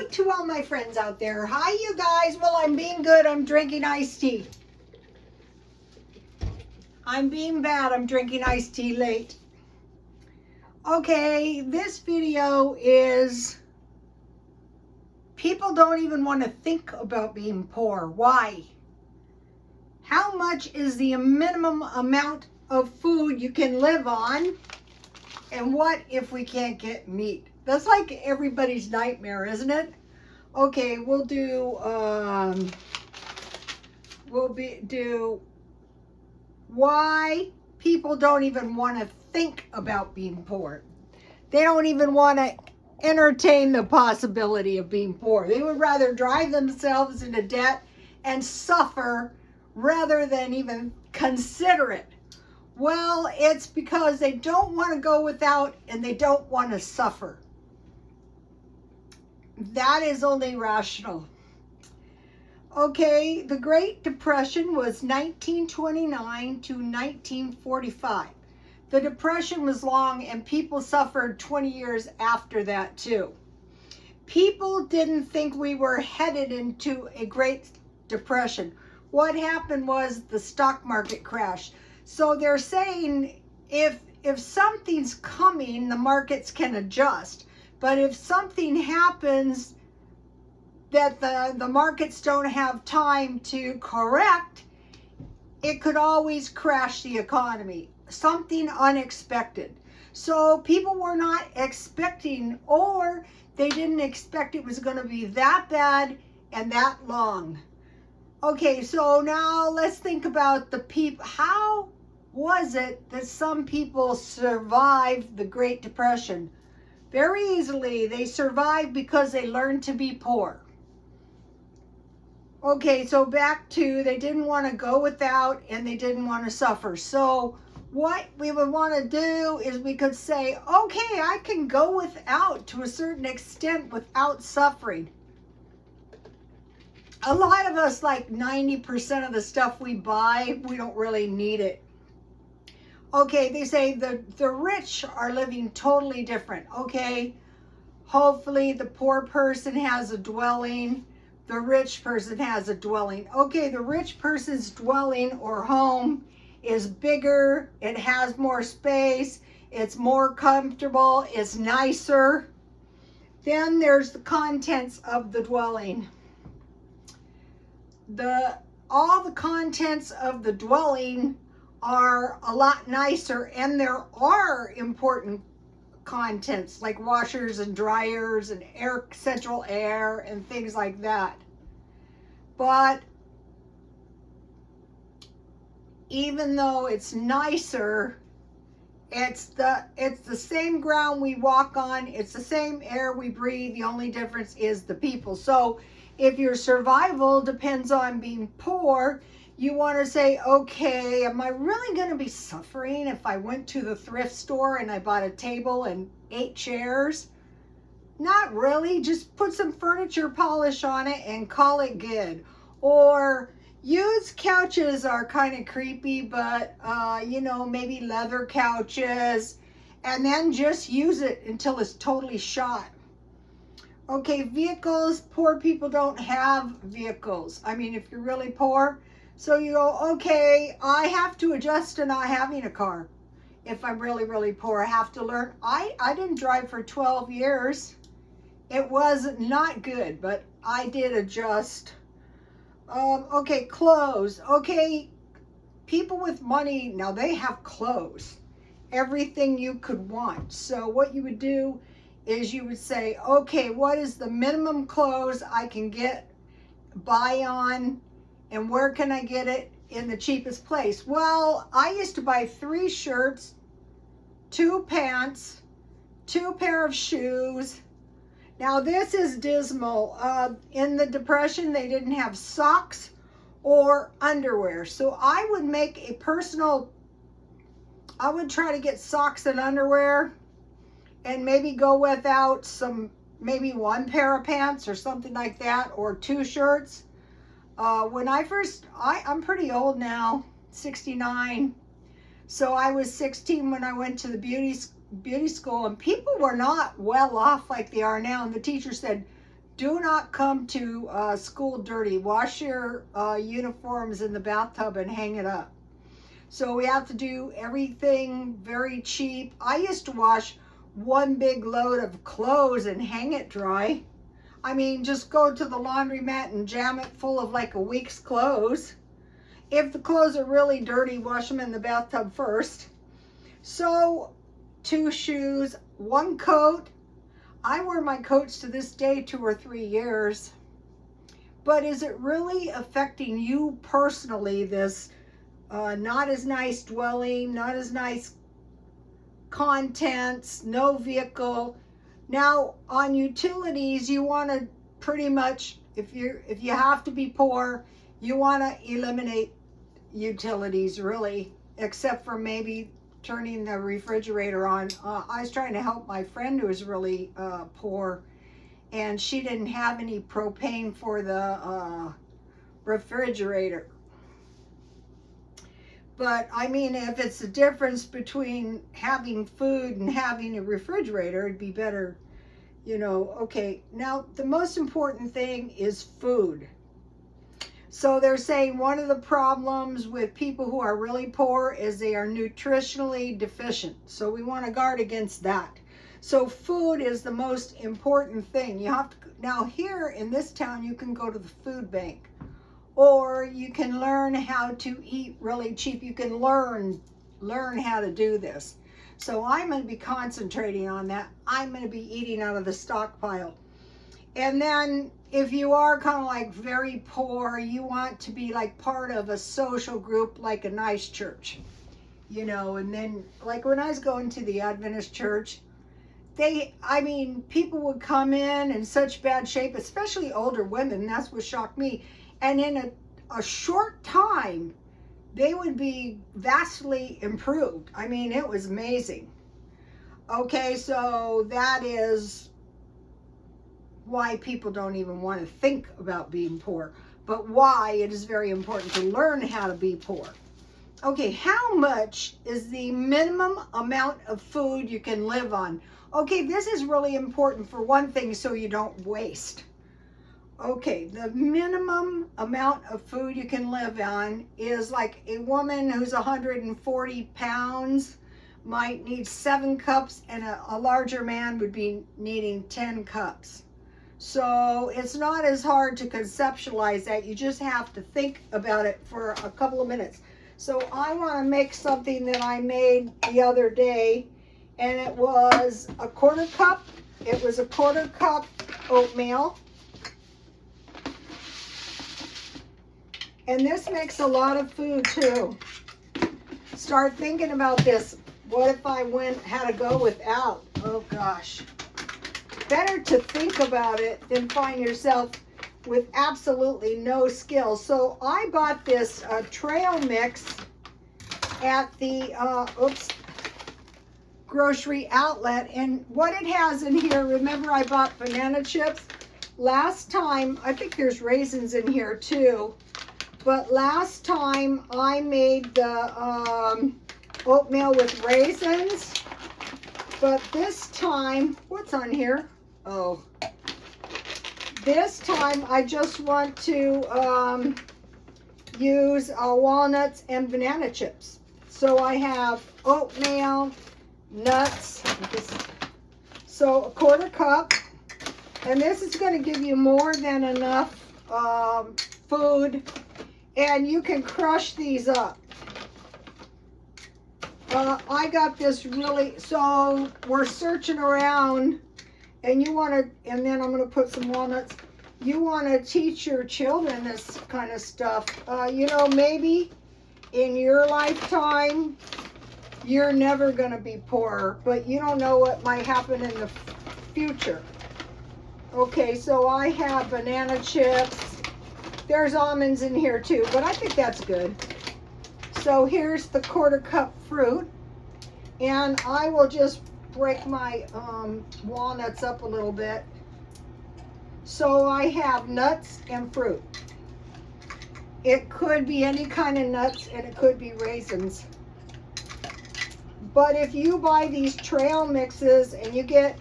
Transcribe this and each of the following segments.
to all my friends out there. Hi, you guys. Well, I'm being good. I'm drinking iced tea. I'm being bad. I'm drinking iced tea late. Okay, this video is people don't even want to think about being poor. Why? How much is the minimum amount of food you can live on? And what if we can't get meat? That's like everybody's nightmare, isn't it? Okay, we'll do why people don't even want to think about being poor. They don't even want to entertain the possibility of being poor. They would rather drive themselves into debt and suffer rather than even consider it. Well, it's because they don't want to go without and they don't want to suffer. That is only rational. Okay, the Great Depression was 1929 to 1945. The Depression was long and people suffered 20 years after that too. People didn't think we were headed into a Great Depression. What happened was the stock market crashed. So they're saying if something's coming, the markets can adjust. But if something happens that the markets don't have time to correct, it could always crash the economy. Something unexpected. So people were not expecting, or they didn't expect it was going to be that bad and that long. Okay, so now let's think about the people. How was it that some people survived the Great Depression? Very easily. They survived because they learned to be poor. Okay, so back to they didn't want to go without and they didn't want to suffer. So what we would want to do is we could say, okay, I can go without to a certain extent without suffering. A lot of us, like 90% of the stuff we buy, we don't really need it. Okay, they say the rich are living totally different. Okay, hopefully the poor person has a dwelling. The rich person has a dwelling. Okay, the rich person's dwelling or home is bigger. It has more space. It's more comfortable. It's nicer. Then there's the contents of the dwelling. All the contents of the dwelling are a lot nicer, and there are important contents like washers and dryers and central air and things like that. But even though it's nicer, it's the same ground we walk on, it's the same air we breathe. The only difference is the people. So if your survival depends on being poor, you want to say, okay, am I really going to be suffering if I went to the thrift store and I bought a table and 8 chairs? Not really. Just put some furniture polish on it and call it good. Or used couches are kind of creepy, but maybe leather couches, and then just use it until it's totally shot. Okay, vehicles, poor people don't have vehicles. I mean, if you're really poor, so you go, okay, I have to adjust to not having a car. If I'm really, really poor, I have to learn. I didn't drive for 12 years. It was not good, but I did adjust. Okay, clothes. Okay, people with money, now they have clothes. Everything you could want. So what you would do is you would say, okay, what is the minimum clothes I can buy on, and where can I get it in the cheapest place? Well, I used to buy 3 shirts, 2 pants, 2 pair of shoes. Now this is dismal. In the Depression, they didn't have socks or underwear. So I would I would try to get socks and underwear, and maybe go without maybe 1 pair of pants or something like that, or 2 shirts. When I'm pretty old now, 69. So I was 16 when I went to the beauty school, and people were not well off like they are now. And the teacher said, Do not come to school dirty. Wash your uniforms in the bathtub and hang it up. So we have to do everything very cheap. I used to wash one big load of clothes and hang it dry. I mean, just go to the laundromat and jam it full of like a week's clothes. If the clothes are really dirty, wash them in the bathtub first. So 2 shoes, 1 coat. I wear my coats to this day 2 or 3 years. But is it really affecting you personally, this not as nice dwelling, not as nice contents, no vehicle? Now on utilities, you want to pretty much, if you have to be poor, you want to eliminate utilities really, except for maybe turning the refrigerator on. I was trying to help my friend who was really poor, and she didn't have any propane for the refrigerator. But I mean, if it's the difference between having food and having a refrigerator, it'd be better, you know. Okay, now the most important thing is food. So they're saying one of the problems with people who are really poor is they are nutritionally deficient. So we want to guard against that. So food is the most important thing. You have to, now here in this town, you can go to the food bank, or you can learn how to eat really cheap. You can learn how to do this. So I'm going to be concentrating on that. I'm going to be eating out of the stockpile. And then if you are kind of like very poor, you want to be like part of a social group, like a nice church, you know. And then like when I was going to the Adventist church, I mean, people would come in such bad shape, especially older women. That's what shocked me. And in a short time, they would be vastly improved. I mean, it was amazing. Okay, so that is why people don't even want to think about being poor, but why it is very important to learn how to be poor. Okay, how much is the minimum amount of food you can live on? Okay, this is really important for one thing, so you don't waste. Okay, the minimum amount of food you can live on is like a woman who's 140 pounds might need 7 cups, and a larger man would be needing 10 cups. So it's not as hard to conceptualize that. You just have to think about it for a couple of minutes. So I want to make something that I made the other day, and it was a 1/4 cup. It was a 1/4 cup oatmeal. And this makes a lot of food too. Start thinking about this. What if I had to go without? Oh gosh. Better to think about it than find yourself with absolutely no skill. So I bought this trail mix at the grocery outlet, and what it has in here, remember I bought banana chips last time. I think there's raisins in here too, but last time I made the oatmeal with raisins, but this time, what's on here? Oh, this time I just want to use walnuts and banana chips. So I have oatmeal, nuts, so a 1/4 cup, and this is going to give you more than enough food, and you can crush these up. I got this really, so we're searching around, and you want to, and then I'm going to put some walnuts. You want to teach your children this kind of stuff. You know, maybe in your lifetime, you're never going to be poor, but you don't know what might happen in the future. Okay, so I have banana chips. There's almonds in here too, but I think that's good. So here's the 1/4 cup fruit, and I will just break my walnuts up a little bit. So I have nuts and fruit. It could be any kind of nuts, and it could be raisins. But if you buy these trail mixes and you get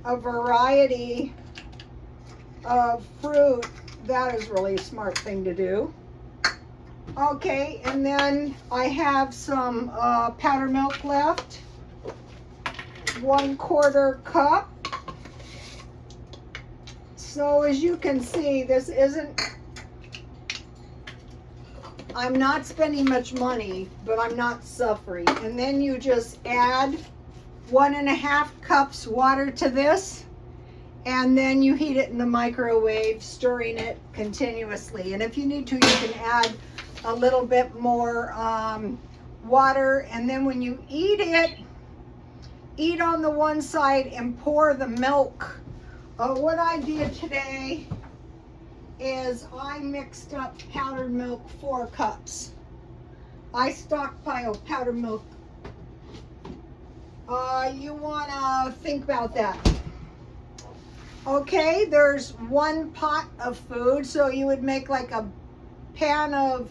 a variety of fruit, that is really a smart thing to do. Okay, and then I have some powdered milk left. 1/4 cup. So as you can see, this isn't, I'm not spending much money, but I'm not suffering. And then you just add 1.5 cups water to this, and then you heat it in the microwave, stirring it continuously. And if you need to, you can add a little bit more water. And then when you eat it, eat on the one side and pour the milk. What I did today is I mixed up powdered milk 4 cups. I stockpile powdered milk. You want to think about that. Okay, there's 1 pot of food, so you would make like a pan of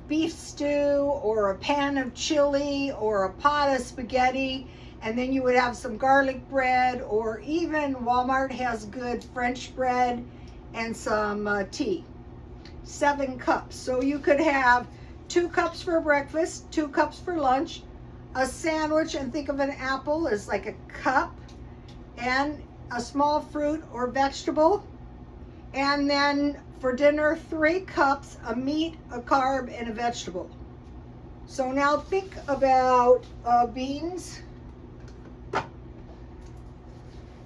beef stew, or a pan of chili, or a pot of spaghetti, and then you would have some garlic bread, or even Walmart has good French bread, and some tea. 7 cups. So you could have 2 cups for breakfast, 2 cups for lunch, a sandwich, and think of an apple as like a cup, and a small fruit or vegetable. And then for dinner, 3 cups, a meat, a carb, and a vegetable. So now think about beans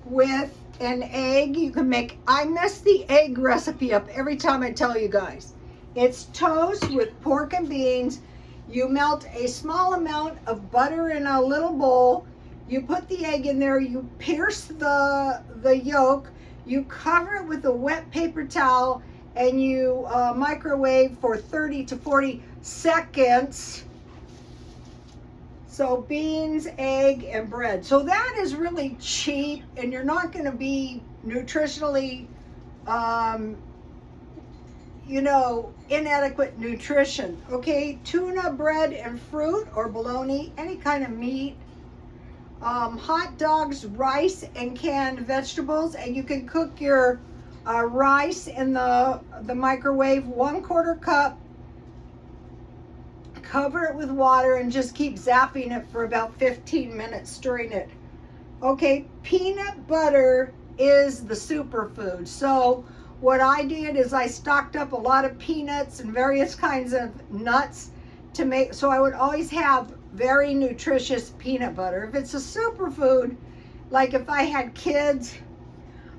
with an egg. You can make, I mess the egg recipe up every time I tell you guys. It's toast with pork and beans. You melt a small amount of butter in a little bowl. You put the egg in there. You pierce the yolk. You cover it with a wet paper towel, and you microwave for 30 to 40 seconds. So beans, egg, and bread. So that is really cheap, and you're not going to be nutritionally, inadequate nutrition. Okay, tuna, bread, and fruit, or bologna, any kind of meat. Hot dogs, rice, and canned vegetables. And you can cook your rice in the microwave, 1/4 cup. Cover it with water and just keep zapping it for about 15 minutes, stirring it. Okay, peanut butter is the superfood. So what I did is I stocked up a lot of peanuts and various kinds of nuts to make, so I would always have very nutritious peanut butter. If it's a superfood, like if I had kids,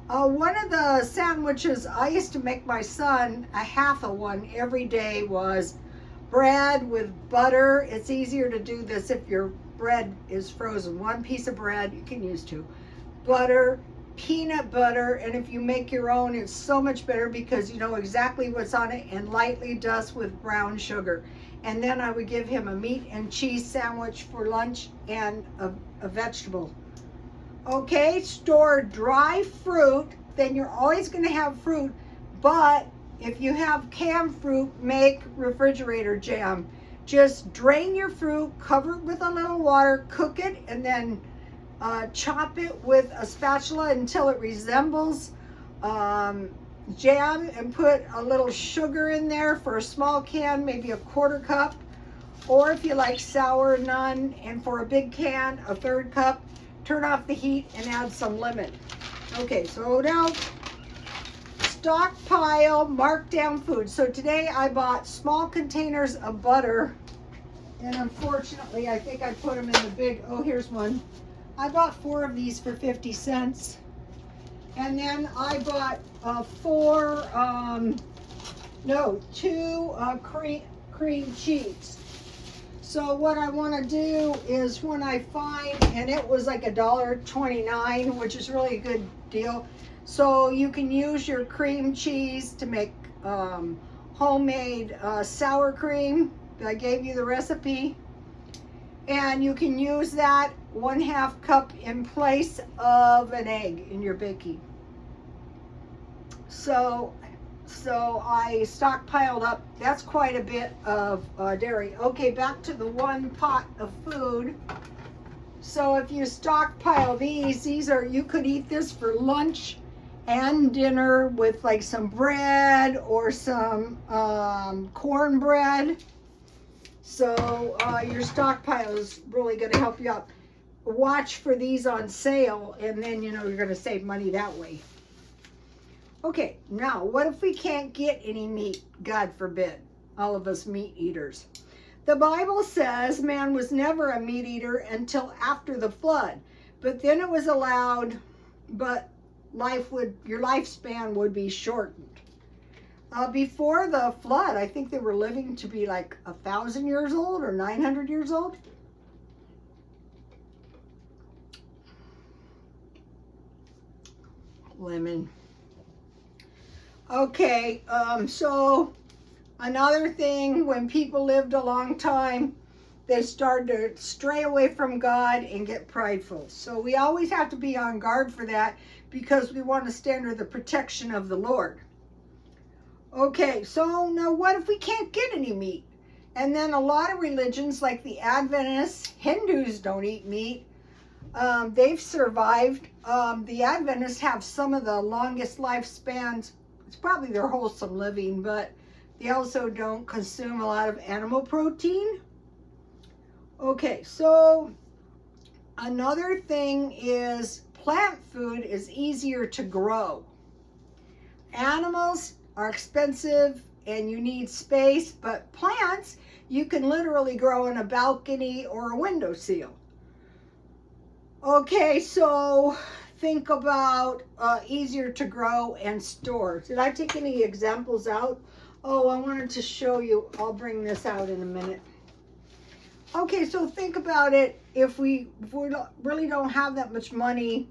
one of the sandwiches I used to make my son, a half of one every day, was bread with butter. It's easier to do this if your bread is frozen. 1 piece of bread, you can use 2. Butter, peanut butter, and if you make your own, it's so much better because you know exactly what's on it, and lightly dust with brown sugar. And then I would give him a meat and cheese sandwich for lunch, and a vegetable. Okay, store dry fruit, then you're always going to have fruit, but if you have canned fruit, make refrigerator jam. Just drain your fruit, cover it with a little water, cook it, and then chop it with a spatula until it resembles jam, and put a little sugar in there. For a small can, maybe 1/4 cup, or if you like sour, none, and for a big can, 1/3 cup. Turn off the heat and add some lemon. Okay, so now stockpile markdown food. So today I bought small containers of butter, and unfortunately I think I put them in the big, oh here's one. I bought 4 of these for 50 cents. And then I bought 2 cream cheese. So what I want to do is, when I find, and it was like $1.29, which is really a good deal. So you can use your cream cheese to make homemade sour cream. I gave you the recipe. And you can use that 1/2 cup in place of an egg in your baking. So I stockpiled up, that's quite a bit of dairy. Okay, back to the 1 pot of food. So if you stockpile these are, you could eat this for lunch and dinner with like some bread or some cornbread. So your stockpile is really going to help you out. Watch for these on sale, and then you're going to save money that way. Okay, now what if we can't get any meat? God forbid, all of us meat eaters. The Bible says man was never a meat eater until after the flood, but then it was allowed, but your lifespan would be shortened. Before the flood, I think they were living to be like 1,000 years old or 900 years old. Lemon. Okay, so another thing, when people lived a long time, they started to stray away from God and get prideful. So we always have to be on guard for that, because we want to stay under the protection of the Lord. Okay, so now what if we can't get any meat? And then a lot of religions, like the Adventists, Hindus don't eat meat. They've survived. The Adventists have some of the longest lifespans. It's probably their wholesome living, but they also don't consume a lot of animal protein. Okay, so another thing is plant food is easier to grow. Animals are expensive and you need space, but plants you can literally grow in a balcony or a windowsill. Okay, so think about easier to grow and store. Did I take any examples out? Oh, I wanted to show you. I'll bring this out in a minute. Okay, so think about it. If we really don't have that much money,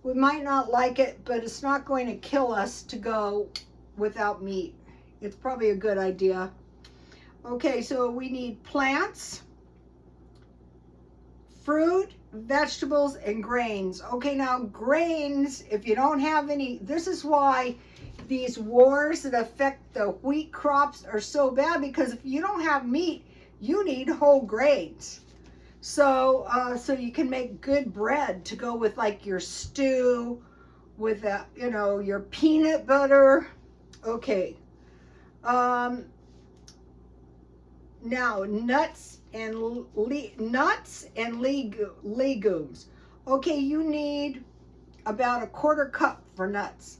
we might not like it, but it's not going to kill us to go without meat. It's probably a good idea. Okay, so we need plants, fruit, vegetables, and grains. Okay, now grains, if you don't have any, this is why these wars that affect the wheat crops are so bad, because if you don't have meat, you need whole grains. So you can make good bread to go with like your stew, with your peanut butter. Okay. Now nuts and legumes. Okay, you need about 1/4 cup for nuts.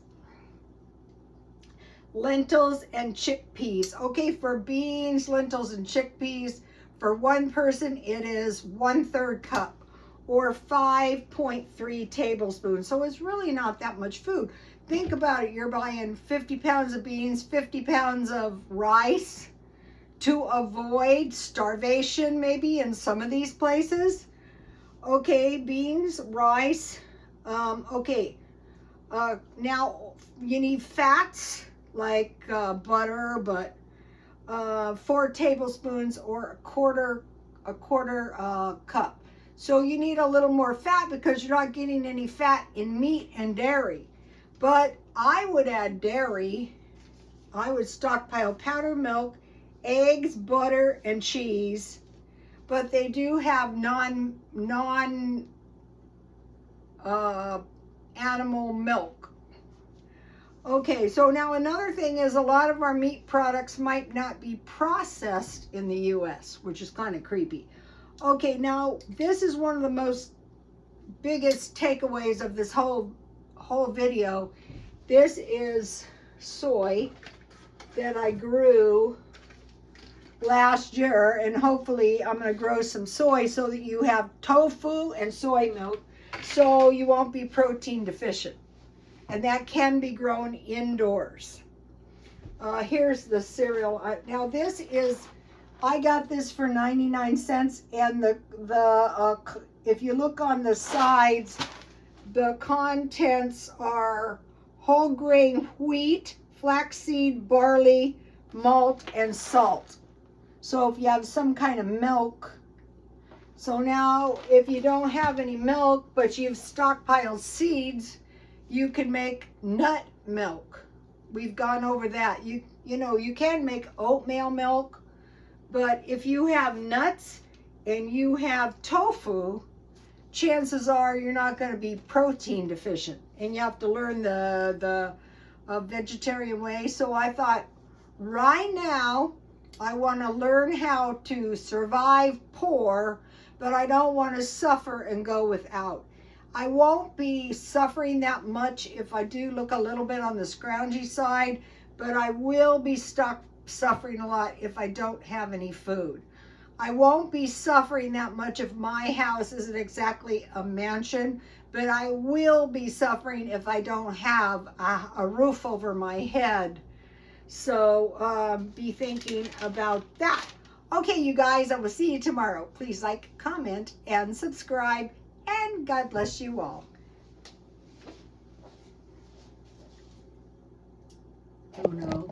Lentils and chickpeas. Okay, for beans, lentils, and chickpeas, for one person it is 1/3 cup, or 5.3 tablespoons. So it's really not that much food. Think about it. You're buying 50 pounds of beans, 50 pounds of rice to avoid starvation maybe in some of these places. Okay, beans, rice. Now you need fats like butter, but 4 tablespoons or a quarter cup. So you need a little more fat because you're not getting any fat in meat and dairy. But I would add dairy. I would stockpile powdered milk, eggs, butter, and cheese. But they do have non animal milk. Okay, so now another thing is a lot of our meat products might not be processed in the US, which is kind of creepy. Okay, now this is one of the most biggest takeaways of this whole video. This is soy that I grew last year, and hopefully I'm going to grow some soy so that you have tofu and soy milk, so you won't be protein deficient. And that can be grown indoors. Here's the cereal. Now this is, I got this for 99 cents, and if you look on the sides, the contents are whole grain wheat, flaxseed, barley, malt, and salt. So if you have some kind of milk, so now if you don't have any milk but you've stockpiled seeds, you can make nut milk. We've gone over that. You can make oatmeal milk, but if you have nuts and you have tofu, chances are you're not going to be protein deficient, and you have to learn the vegetarian way. So I thought, right now, I want to learn how to survive poor, but I don't want to suffer and go without. I won't be suffering that much if I do look a little bit on the scroungy side, but I will be suffering a lot if I don't have any food. I won't be suffering that much if my house isn't exactly a mansion, but I will be suffering if I don't have a roof over my head. So be thinking about that. Okay, you guys, I will see you tomorrow. Please like, comment, and subscribe, and God bless you all. Oh no.